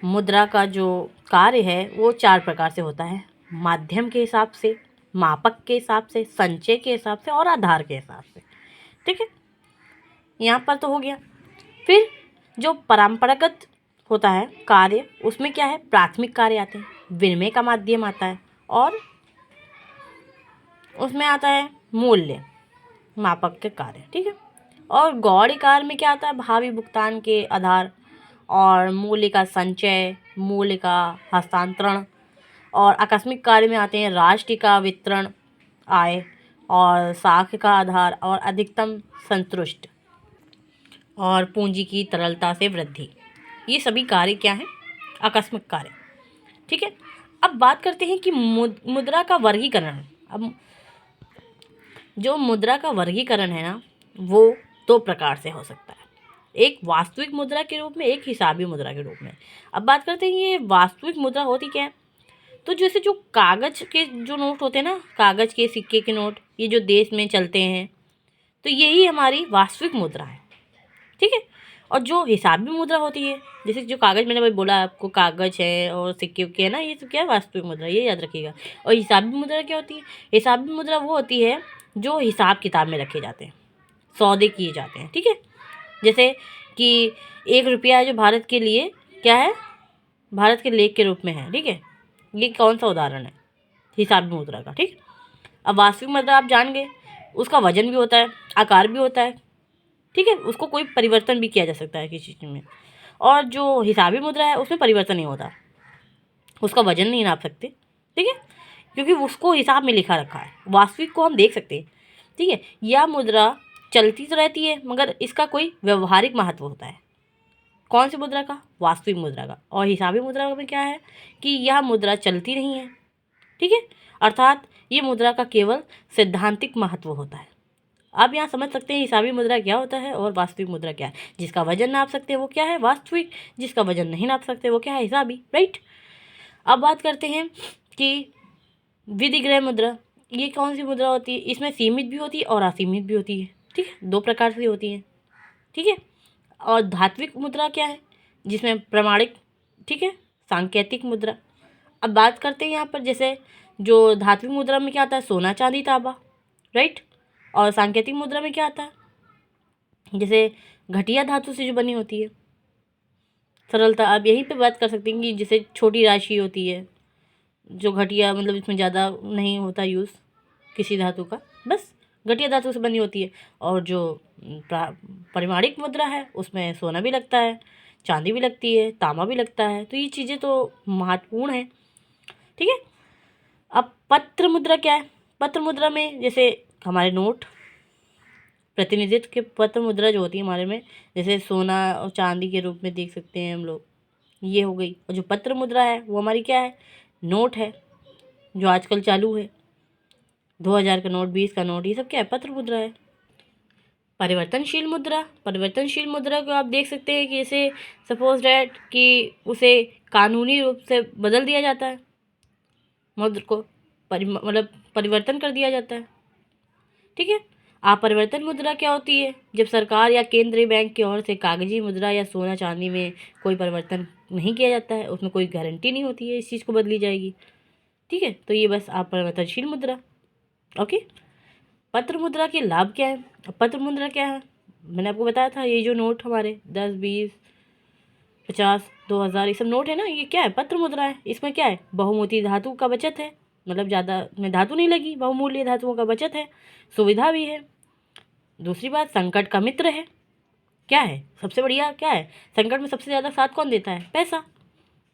मुद्रा का जो कार्य है वो 4 प्रकार से होता है। माध्यम के हिसाब से, मापक के हिसाब से, संचय के हिसाब से और आधार के हिसाब से। ठीक है, यहाँ पर तो हो गया। फिर जो परंपरागत होता है कार्य, उसमें क्या है, प्राथमिक कार्य आते हैं, विनिमय का माध्यम आता है और उसमें आता है मूल्य मापक के कार्य। ठीक है, और गौड़ कार्य में क्या आता है, भावी भुगतान के आधार और मूल्य का संचय, मूल्य का हस्तांतरण। और आकस्मिक कार्य में आते हैं राष्ट्र का वितरण, आय और साख का आधार और अधिकतम संतुष्ट और पूंजी की तरलता से वृद्धि। ये सभी कार्य क्या हैं, आकस्मिक कार्य। ठीक है, अब बात करते हैं कि मुद्रा का वर्गीकरण। अब जो मुद्रा का वर्गीकरण है ना, वो 2 प्रकार से हो सकता है, एक वास्तविक मुद्रा के रूप में, एक हिसाबी मुद्रा के रूप में। अब बात करते हैं ये वास्तविक मुद्रा होती क्या है। तो जैसे जो कागज़ के जो नोट होते हैं ना, कागज़ के सिक्के के नोट, ये जो देश में चलते हैं, तो यही हमारी वास्तविक मुद्रा है। ठीक है, और जो हिसाबी मुद्रा होती है, जैसे जो कागज़ मैंने भाई बोला आपको, कागज़ है और सिक्के के है ना, ये तो क्या है, वास्तविक मुद्रा, ये याद रखिएगा। और हिसाबी मुद्रा क्या होती है, हिसाबी मुद्रा वो होती है जो हिसाब किताब में रखे जाते हैं, सौदे किए जाते हैं। ठीक है, जैसे कि 1 रुपया जो भारत के लिए क्या है, भारत के लेख के रूप में है। ठीक है, ये कौन सा उदाहरण है हिसाबी मुद्रा का। ठीक, अब वास्तविक मुद्रा आप जान गए, उसका वजन भी होता है, आकार भी होता है। ठीक है, उसको कोई परिवर्तन भी किया जा सकता है किसी चीज़ में। और जो हिसाबी मुद्रा है उसमें परिवर्तन नहीं होता, उसका वजन नहीं नाप सकते। ठीक है, क्योंकि उसको हिसाब में लिखा रखा है। वास्तविक को हम देख सकते हैं। ठीक है, यह मुद्रा चलती तो रहती है मगर इसका कोई व्यवहारिक महत्व होता है। कौन सी मुद्रा का, वास्तविक मुद्रा का। और हिसाबी मुद्रा में क्या है कि यह मुद्रा चलती नहीं है। ठीक है, अर्थात ये मुद्रा का केवल सैद्धांतिक महत्व होता है। आप यहाँ समझ सकते हैं हिसाबी मुद्रा क्या होता है और वास्तविक मुद्रा क्या है। जिसका वजन नाप सकते हैं वो क्या है, वास्तविक। जिसका वजन नहीं नाप सकते वो क्या है, हिसाबी। राइट, अब बात करते हैं कि विधिग्रह मुद्रा। ये कौन सी मुद्रा होती है, इसमें सीमित भी होती है और असीमित भी होती है। ठीक है, 2 प्रकार से होती है। ठीक है, और धात्विक मुद्रा क्या है, जिसमें प्रमाणिक, ठीक है, सांकेतिक मुद्रा। अब बात करते हैं यहाँ पर, जैसे जो धात्विक मुद्रा में क्या आता है, सोना चांदी तांबा। राइट, और सांकेतिक मुद्रा में क्या आता है, जैसे घटिया धातु से जो बनी होती है, सरलता। आप यहीं पे बात कर सकते हैं कि जैसे छोटी राशि होती है, जो घटिया, मतलब इसमें ज़्यादा नहीं होता यूज़ किसी धातु का, बस घटिया धातु से बनी होती है। और जो परिमाणिक मुद्रा है उसमें सोना भी लगता है, चांदी भी लगती है, तांबा भी लगता है। तो ये चीज़ें तो महत्वपूर्ण हैं। ठीक है, अब पत्र मुद्रा क्या है। पत्र मुद्रा में जैसे हमारे नोट, प्रतिनिधित्व के पत्र मुद्रा जो होती है हमारे में, जैसे सोना और चांदी के रूप में देख सकते हैं हम लोग, ये हो गई। और जो पत्र मुद्रा है वो हमारी क्या है, नोट है, जो आजकल चालू है, 2000 का नोट, 20 का नोट, ये सब क्या है, पत्र मुद्रा है। परिवर्तनशील मुद्रा, परिवर्तनशील मुद्रा को आप देख सकते हैं कि जैसे सपोज डैट कि उसे कानूनी रूप से बदल दिया जाता है, मुद्रा को मतलब परिवर्तन कर दिया जाता है। ठीक है, अपरिवर्तन मुद्रा क्या होती है, जब सरकार या केंद्रीय बैंक की ओर से कागजी मुद्रा या सोना चांदी में कोई परिवर्तन नहीं किया जाता है, उसमें कोई गारंटी नहीं होती है इस चीज़ को बदली जाएगी। ठीक है, तो ये बस अपरिवर्तनशील मुद्रा। ओके, पत्र मुद्रा के लाभ क्या है। पत्र मुद्रा क्या है, मैंने आपको बताया था, ये जो नोट हमारे 10, 20, 50, 2000 ये सब नोट है ना, ये क्या है, पत्र मुद्रा है। इसमें क्या है, बहुमूल्य धातु का बचत है, मतलब ज़्यादा में धातु नहीं लगी, बहुमूल्य धातुओं का बचत है, सुविधा भी है। दूसरी बात, संकट का मित्र है। क्या है, सबसे बढ़िया क्या है, संकट में सबसे ज़्यादा साथ कौन देता है, पैसा।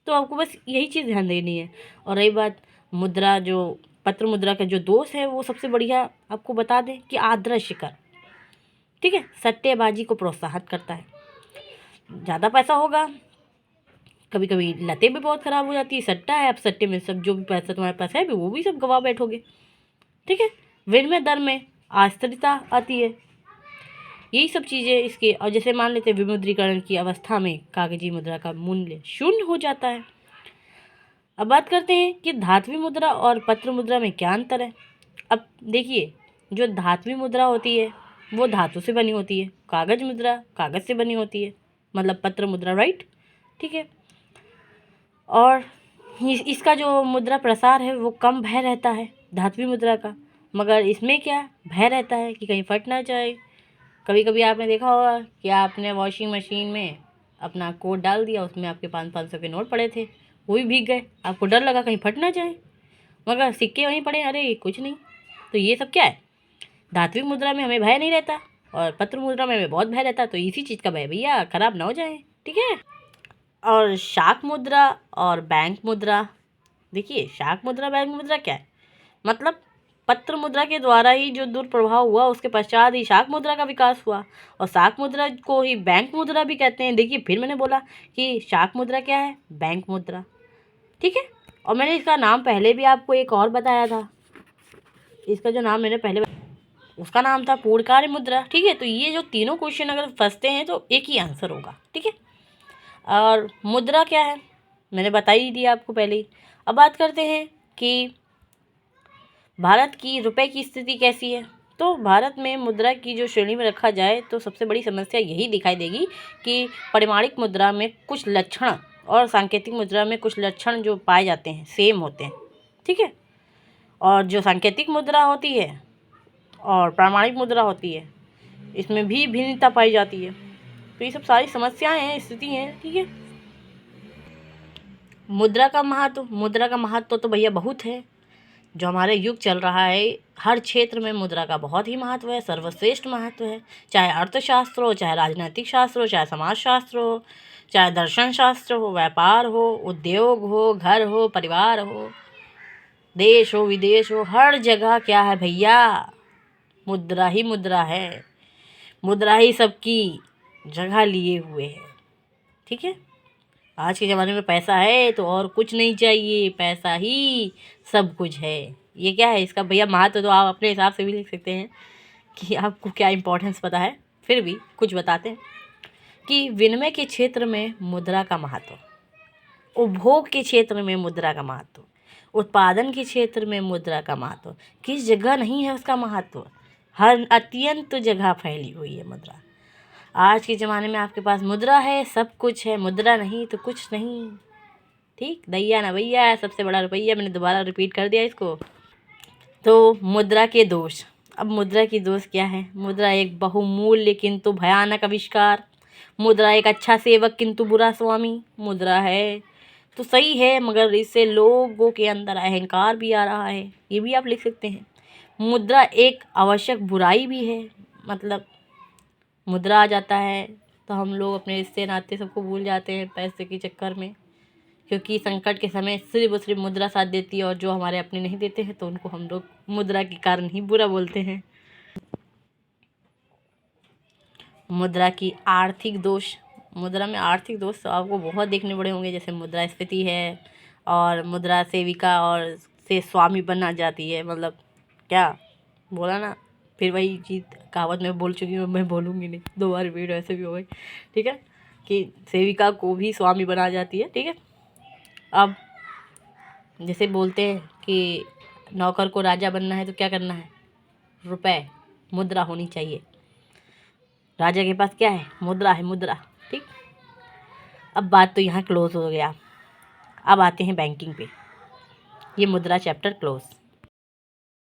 तो आपको बस यही चीज़ ध्यान देनी है। और रही बात मुद्रा, जो पत्र मुद्रा का जो दोष है वो सबसे बढ़िया आपको बता दें कि आदर्श कर। ठीक है, सट्टेबाजी को प्रोत्साहित करता है। ज़्यादा पैसा होगा, कभी कभी लतें भी बहुत ख़राब हो जाती है, सट्टा है, अब सट्टे में सब जो भी पैसा तुम्हारे पास है वो भी सब गवा बैठोगे। ठीक है, विनिमय दर में अस्थिरता आती है, यही सब चीज़ें इसके। और जैसे मान लेते हैं विमुद्रीकरण की अवस्था में कागजी मुद्रा का मूल्य शून्य हो जाता है। अब बात करते हैं कि धात्विक मुद्रा और पत्र मुद्रा में क्या अंतर है। अब देखिए, जो धात्विक मुद्रा होती है वो धातु से बनी होती है, कागज मुद्रा कागज़ से बनी होती है, मतलब पत्र मुद्रा। राइट, ठीक है, और इसका जो मुद्रा प्रसार है वो कम भय रहता है धात्विक मुद्रा का, मगर इसमें क्या भय रहता है कि कहीं फट ना जाए। कभी कभी आपने देखा होगा कि आपने वॉशिंग मशीन में अपना कोट डाल दिया, उसमें आपके 500 के नोट पड़े थे, वो भी भीग गए, आपको डर लगा कहीं फट ना जाए, मगर सिक्के वहीं पड़े, अरे कुछ नहीं। तो ये सब क्या है, धात्विक मुद्रा में हमें भय नहीं रहता और पत्र मुद्रा में हमें बहुत भय रहता। तो इसी चीज़ का भय भैया खराब ना हो जाए, ठीक है। और शाक मुद्रा और बैंक मुद्रा, देखिए शाक मुद्रा बैंक मुद्रा क्या है, मतलब पत्र मुद्रा के द्वारा ही जो दुष्प्रभाव हुआ उसके पश्चात ही शाक मुद्रा का विकास हुआ, और शाक मुद्रा को ही बैंक मुद्रा भी कहते हैं। देखिए फिर मैंने बोला कि शाक मुद्रा क्या है, बैंक मुद्रा, ठीक है। और मैंने इसका नाम पहले भी आपको एक और बताया था, इसका जो नाम मैंने पहले उसका नाम था पूर्णकार्य मुद्रा, ठीक है। तो ये जो तीनों क्वेश्चन अगर फंसते हैं तो एक ही आंसर होगा, ठीक है। और मुद्रा क्या है मैंने बता ही दिया आपको पहले ही। अब बात करते हैं कि भारत की रुपए की स्थिति कैसी है। तो भारत में मुद्रा की जो श्रेणी में रखा जाए तो सबसे बड़ी समस्या यही दिखाई देगी कि परिमाणिक मुद्रा में कुछ लक्षण और सांकेतिक मुद्रा में कुछ लक्षण जो पाए जाते हैं सेम होते हैं, ठीक है। और जो सांकेतिक मुद्रा होती है और प्रामाणिक मुद्रा होती है इसमें भी भिन्नता पाई जाती है। तो ये सब सारी समस्याएं हैं, स्थिति हैं, ठीक है। मुद्रा का महत्व तो भैया बहुत है। जो हमारे युग चल रहा है हर क्षेत्र में मुद्रा का बहुत ही महत्व है, सर्वश्रेष्ठ महत्व है। चाहे अर्थशास्त्र हो, चाहे राजनीतिक शास्त्र हो, चाहे समाजशास्त्र हो, चाहे दर्शन शास्त्र हो, व्यापार हो, उद्योग हो, घर हो, परिवार हो, देश हो, विदेश हो, हर जगह क्या है भैया, मुद्रा ही मुद्रा है। मुद्रा ही सबकी जगह लिए हुए है, ठीक है। आज के ज़माने में पैसा है तो और कुछ नहीं चाहिए, पैसा ही सब कुछ है। ये क्या है इसका भैया महत्व, तो आप अपने हिसाब से भी लिख सकते हैं कि आपको क्या इम्पोर्टेंस पता है, फिर भी कुछ बताते हैं कि विनिमय के क्षेत्र में मुद्रा का महत्व, उपभोग के क्षेत्र में मुद्रा का महत्व, उत्पादन के क्षेत्र में मुद्रा का महत्व, किस जगह नहीं है उसका महत्व, हर अत्यंत जगह फैली हुई है मुद्रा। आज के ज़माने में आपके पास मुद्रा है सब कुछ है, मुद्रा नहीं तो कुछ नहीं, ठीक। दैया ना भैया सबसे बड़ा रुपया, मैंने दोबारा रिपीट कर दिया इसको। तो मुद्रा के दोष, अब मुद्रा की दोष क्या है, मुद्रा एक बहुमूल्य किंतु भयानक आविष्कार, मुद्रा एक अच्छा सेवक किंतु बुरा स्वामी। मुद्रा है तो सही है मगर इससे लोगों के अंदर अहंकार भी आ रहा है, ये भी आप लिख सकते हैं। मुद्रा एक आवश्यक बुराई भी है, मतलब मुद्रा आ जाता है तो हम लोग अपने रिश्ते नाते सबको भूल जाते हैं पैसे के चक्कर में, क्योंकि संकट के समय सिर्फ और सिर्फ मुद्रा साथ देती है, और जो हमारे अपने नहीं देते हैं तो उनको हम लोग मुद्रा के कारण ही बुरा बोलते हैं। मुद्रा की आर्थिक दोष, मुद्रा में आर्थिक दोष तो आपको बहुत देखने पड़े होंगे, जैसे मुद्रास्फीति है और मुद्रा सेविका और से स्वामी बनना जाती है, मतलब क्या बोला ना, फिर वही चीज़ कहावत में बोल चुकी हूँ, मैं बोलूँगी नहीं, 2 बार रिपीट वैसे भी हो गई, ठीक है, कि सेविका को भी स्वामी बना जाती है, ठीक है। अब जैसे बोलते हैं कि नौकर को राजा बनना है तो क्या करना है, रुपए मुद्रा होनी चाहिए, राजा के पास क्या है, मुद्रा है, मुद्रा, ठीक। अब बात तो यहाँ क्लोज हो गया, अब आते हैं बैंकिंग पे, ये मुद्रा चैप्टर क्लोज।